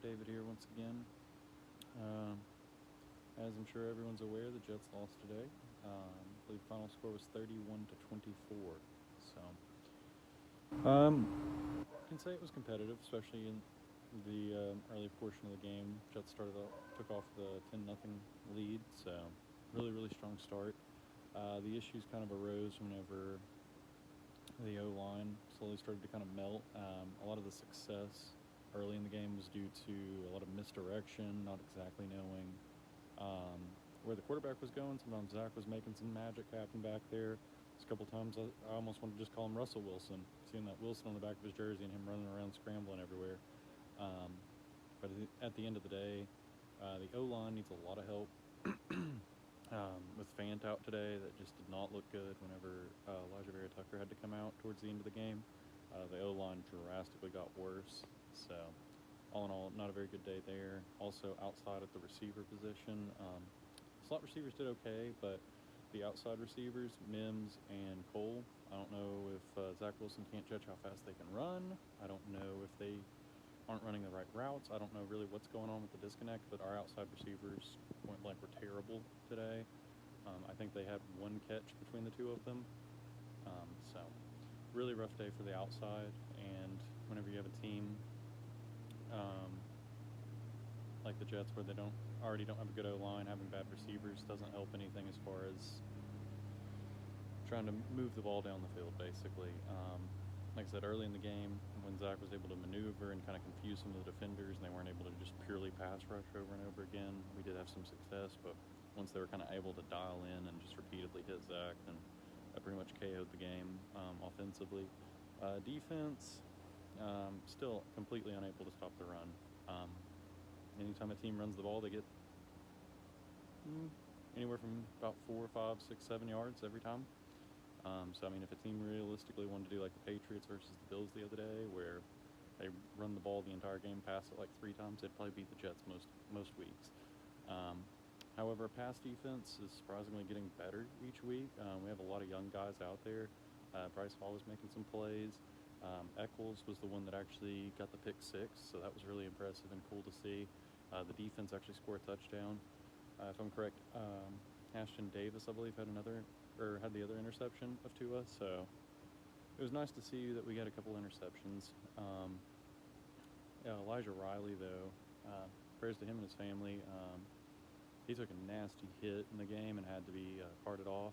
David here once again. As I'm sure everyone's aware, the Jets lost today. I believe the final score was 31-24. So, I can say it was competitive, especially in the early portion of the game. Jets took off the 10-0 lead, so really strong start. The issues kind of arose whenever the O-line slowly started to kind of melt. A lot of the success early in the game was due to a lot of misdirection, not exactly knowing where the quarterback was going. Sometimes Zach was making some magic happen back there. A couple times I almost wanted to just call him Russell Wilson, seeing that Wilson on the back of his jersey and him running around scrambling everywhere. But at the end of the day, the O-line needs a lot of help. With Fant out today, that just did not look good whenever Elijah Tucker had to come out towards the end of the game. The O-line drastically got worse. So, all in all, not a very good day there. Also, outside at the receiver position, slot receivers did okay, but the outside receivers, Mims and Cole, I don't know if Zach Wilson can't judge how fast they can run. I don't know if they aren't running the right routes. I don't know really what's going on with the disconnect, but our outside receivers, point blank, were terrible today. I think they had one catch between the two of them. So, really rough day for the outside, and whenever you have a team like the Jets where they already don't have a good O-line, having bad receivers doesn't help anything as far as trying to move the ball down the field, basically. Like I said, early in the game, when Zach was able to maneuver and kind of confuse some of the defenders, and they weren't able to just purely pass rush over and over again, we did have some success, but once they were kind of able to dial in and just repeatedly hit Zach, then that pretty much KO'd the game offensively. Defense, still completely unable to stop the run. Anytime a team runs the ball, they get anywhere from about 4, 5, 6, 7 yards every time. So, I mean, if a team realistically wanted to do like the Patriots versus the Bills the other day, where they run the ball the entire game, pass it like 3 times, they'd probably beat the Jets most weeks. However, pass defense is surprisingly getting better each week. We have a lot of young guys out there. Bryce Hall was making some plays. Eccles was the one that actually got the pick 6, so that was really impressive and cool to see. The defense actually scored a touchdown. If I'm correct, Ashton Davis, I believe, had the other interception of Tua, so it was nice to see that we got a couple interceptions. Elijah Riley, though, prayers to him and his family. He took a nasty hit in the game and had to be carted off.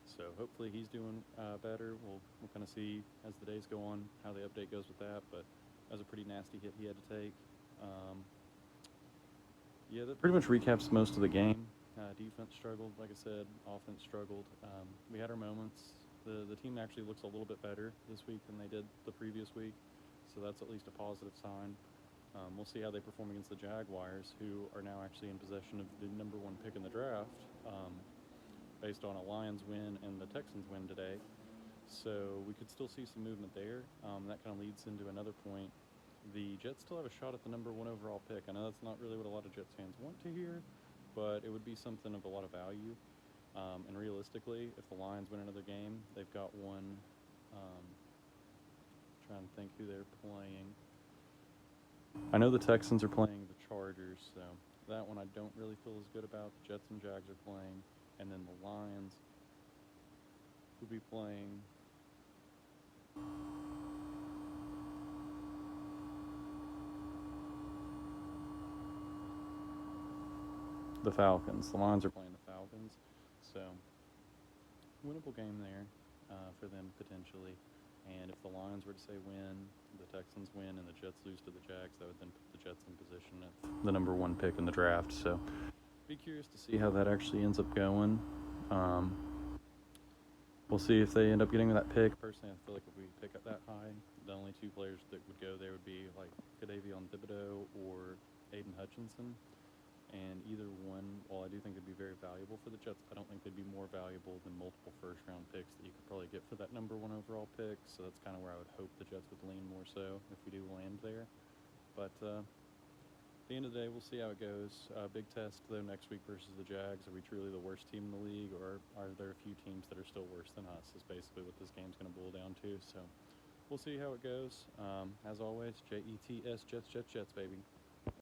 So hopefully he's doing better. We'll kind of see as the days go on how the update goes with that. But that was a pretty nasty hit he had to take. Yeah, that pretty much recaps most of the game. Defense struggled, like I said. Offense struggled. We had our moments. The team actually looks a little bit better this week than they did the previous week. So that's at least a positive sign. We'll see how they perform against the Jaguars, who are now actually in possession of the number 1 pick in the draft, based on a Lions win and the Texans win today. So we could still see some movement there. That kind of leads into another point. The Jets still have a shot at the number 1 overall pick. I know that's not really what a lot of Jets fans want to hear, but it would be something of a lot of value. And realistically, if the Lions win another game, they've got one. Trying to think who they're playing. I know the Texans are playing the Chargers, so that one I don't really feel as good about. The Jets and Jags are playing, and then the Lions will be playing the Falcons. The Lions are playing the Falcons, so winnable game there for them potentially. And if the Lions were to say win, the Texans win, and the Jets lose to the Jags, that would then put the Jets in position at the number 1 pick in the draft. So be curious to see how that actually ends up going. We'll see if they end up getting that pick. Personally, I feel like if we pick up that high, the only 2 players that would go there would be like Kadavion Thibodeau or Aiden Hutchinson. And either one, while I do think it'd be very valuable for the Jets, I don't think they'd be more valuable than multiple first-round picks that you could probably get for that number 1 overall pick. So that's kind of where I would hope the Jets would lean more so if we do land there. But at the end of the day, we'll see how it goes. Big test, though, next week versus the Jags. Are we truly the worst team in the league, or are there a few teams that are still worse than us is basically what this game's going to boil down to. So we'll see how it goes. As always, Jets, Jets, Jets, baby.